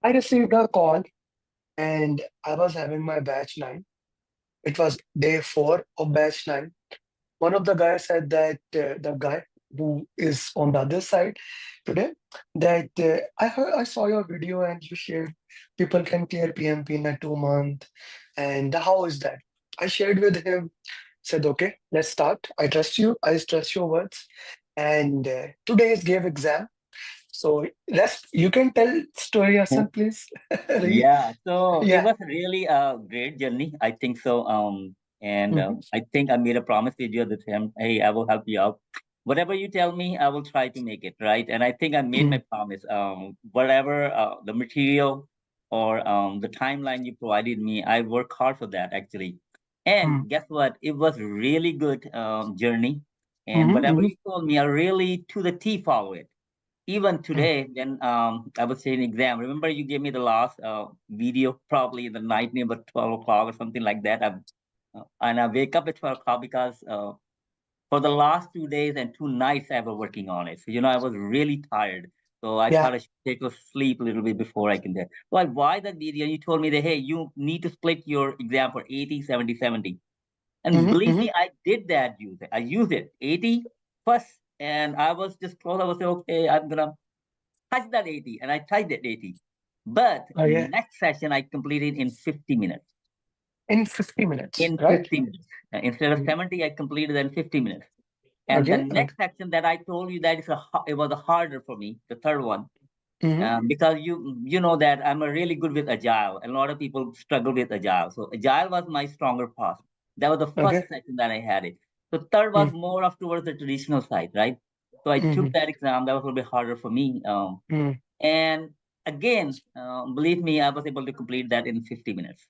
I received a call and I was having my batch 9. It was day 4 of batch 9. One of the guys said that the guy who is on the other side today, that I saw your video and you shared people can clear PMP in a 2 month. And how is that? I shared with him, said, okay, let's start. I trust you. I trust your words. And today is gave exam. So rest, you can tell story yourself, please. Yeah, so it Yeah. was really a great journey. I think so. And Mhm, I think I made a promise with you with him. Hey, I will help you out. Whatever you tell me, I will try to make it right. And I think I made my mhm, promise. Whatever the material or the timeline you provided me, I work hard for that actually. And mhm, guess what? It was really good journey. And mhm, whatever mhm. you told me, I really to the T follow it. Even Mhm. today, when I was saying exam, remember you gave me the last video probably in the night near about 12 o'clock or something like that. And I wake up at 12 o'clock because for the last 2 days and 2 nights I was working on it. So, I was really tired. So I Yeah. thought I should take a sleep a little bit before I can do it. So I watched that video. You told me that, hey, you need to split your exam for 80, 70, 70. And Mhm, believe mhm. me, I did that use it. I used it 80 first. And I was just close. I was like, okay, I'm gonna touch that 80, and I touched that 80. But Okay. next session I completed in 50 minutes. In 50 minutes, In right? 50 minutes. Instead of Mhm. 70, I completed in 50 minutes. And the Okay. next section that I told you that it was a harder for me, the third one, Mhm. because you know that I'm a really good with agile. And a lot of people struggle with agile. So agile was my stronger part. That was the first Okay. section that I had it. The third was Mhm, more of towards the traditional side, right? So I took mhm, that exam. That was a little bit harder for me. mhm. And again, believe me, I was able to complete that in 50 minutes.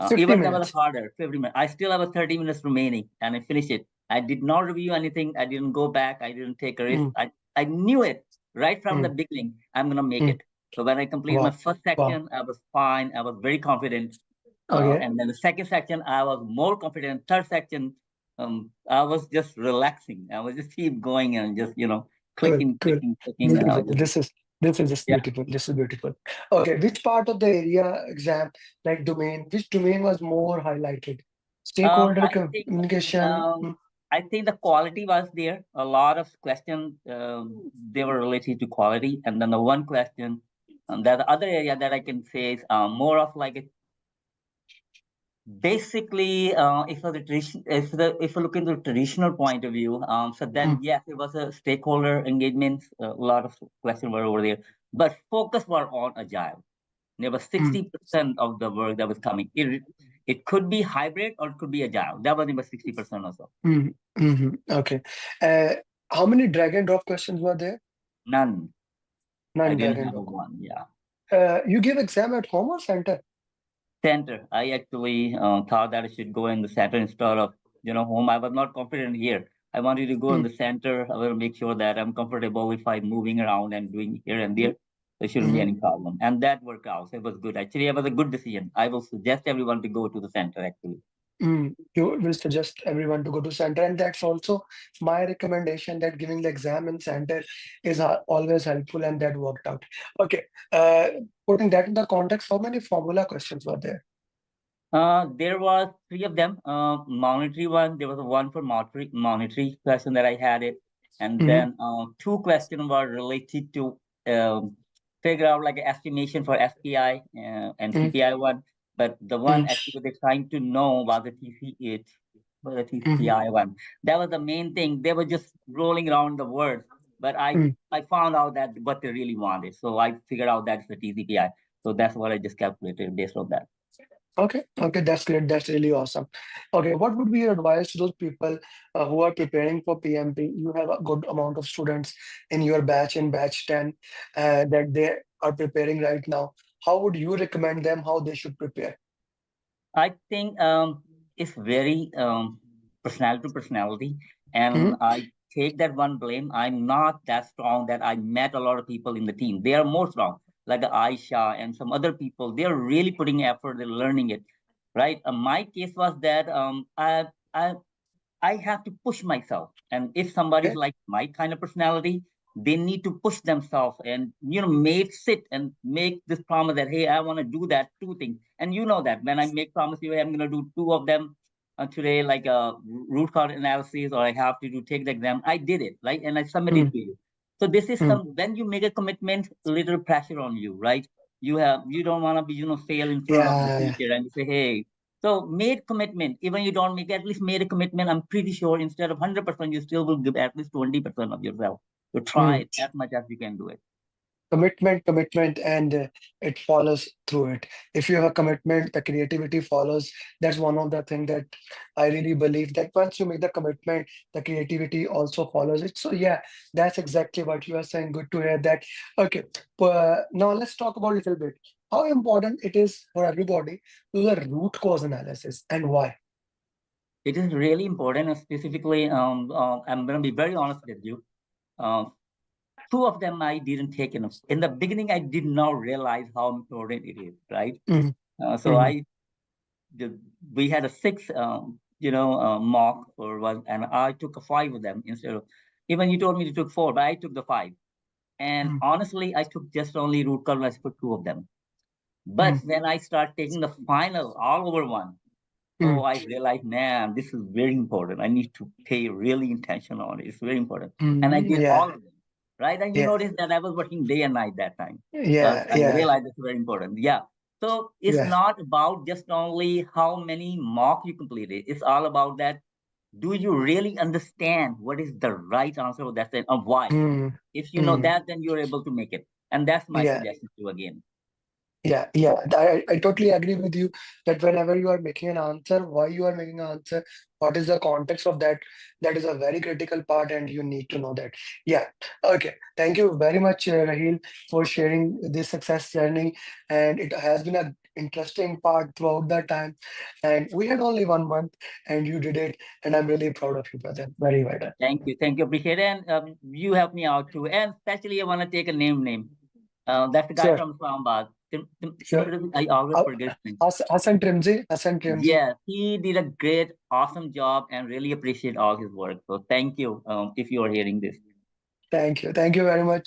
50 Even that was minutes. harder, 50 minutes. I still have a 30 minutes remaining and I finished it. I did not review anything. I didn't go back. I didn't take a risk. Mm, I knew it right from the mm, beginning. I'm going to make mm. it. So when I completed my Wow. first Wow. section, I was fine. I was very confident. Okay. And then the second section, I was more confident. Third section, I was just relaxing. I was just keep going and just, Cool. clicking, Cool. clicking, clicking. Beautiful. Just, This is just yeah. beautiful. This is beautiful. Okay. Which part of the area exam, like domain, which domain was more highlighted? Stakeholder I think communication. um, I think the quality was there. A lot of questions they were related to quality, and then the one question, that the other area that I can say is more of like a basically if the tradition if you look into the traditional point of view, so then Mm, yes, it was a stakeholder engagement. A lot of questions were over there, but focus were on agile. There was mm, 60% of the work that was coming. It could be hybrid or it could be agile. That was about 60% or so. mm, mhm. Okay. Uh, how many drag and drop questions were there? None. I None drag didn't and have a drop. one. Yeah. You give exam at home or center? Center. I actually thought that I should go in the center instead of, home. I was not confident here. I wanted to go in Mm, the center. I will make sure that I'm comfortable if I'm moving around and doing here and there. There shouldn't be mhm. any problem. And that worked out. It was good. Actually, it was a good decision. I will suggest everyone to go to the center, actually. You will suggest everyone to go to center, and that's also my recommendation that giving the exam in center is always helpful, and that worked out. Okay, uh, putting that in the context, how many formula questions were there? There was three of them. Monetary one. There was a one for monetary question that I had it, and Hmm. then two questions were related to figure out like an estimation for SPI and Hmm. CPI one. But the one actually they're trying to know was the TC it for the Hmm. TCPI one. That was the main thing. They were just rolling around the words, but I Hmm. I found out that what they really wanted. So I figured out that's the TCPI. So that's what I just calculated based on that. Okay, okay, that's great. That's really awesome. Okay, what would be your advice to those people who are preparing for PMP? You have a good amount of students in your batch, in batch 10, that they are preparing right now. How would you recommend them how they should prepare? I think it's very personality to personality, Hmm. and I take that one blame. I'm not that strong that I met a lot of people in the team. They are more strong, like Aisha and some other people. They are really putting effort. They're learning it, right? My case was that I have to push myself, and if somebody's Okay. like my kind of personality, they need to push themselves and, made sit and make this promise that, hey, I want to do that 2 things. And you know that when I make promise you, hey, I'm going to do 2 of them today, like a root cause analysis, or I have to take the exam. I did it, right? And I submitted mm, to you. So this is mm. when you make a commitment, little pressure on you, right? You don't want to be, fail in front of the Yeah, yeah. teacher and say, hey. So made commitment, even you don't make, at least made a commitment. I'm pretty sure instead of 100%, you still will give at least 20% of yourself. So try Mm. it as much as you can do it. Commitment, and it follows through it. If you have a commitment, the creativity follows. That's one of the things that I really believe, that once you make the commitment, the creativity also follows it. So yeah, that's exactly what you are saying. Good to hear that. Okay, now let's talk about a little bit how important it is for everybody to do the root cause analysis and why. It is really important, and specifically, I'm going to be very honest with you. Um, 2 of them I didn't take enough. In the beginning, I did not realize how important it is, right? Mhm, So mhm, we had a 6, mock for one, and I took a 5 of them instead of, even you told me to took 4, but I took the 5. And mhm, honestly, I took just only root cause for 2 of them. But mhm, when I start taking the final all over one, mhm, so I realized, man, this is very important. I need to pay really attention on it. It's very important. And I did all yeah, of them, right? And you yeah, notice that I was working day and night that time. yeah, I yeah, realized it's very important. Yeah. So it's yeah. not about just only how many mock you completed. It's all about that. Do you really understand what is the right answer of that and why? Mm, If you know mm. that, then you're able to make it. And that's my Yeah, suggestion to you again. yeah. I totally agree with you that whenever you are making an answer, why you are making an answer, what is the context of that, that is a very critical part, and you need to know that. Yeah. Okay. Thank you very much, Raheel, for sharing this success journey. And it has been a interesting part throughout the time. And we had only 1 month, and you did it. And I'm really proud of you, brother. Very well done. Thank you. Thank you. Appreciate it. And you helped me out too. And especially, I want to take a name. That's the guy Sure, from Islamabad. sure. I always Uh, forget his name. Hassan Trimzi. Yeah, he did a great, awesome job and really appreciate all his work. So thank you if you are hearing this. Thank you very much.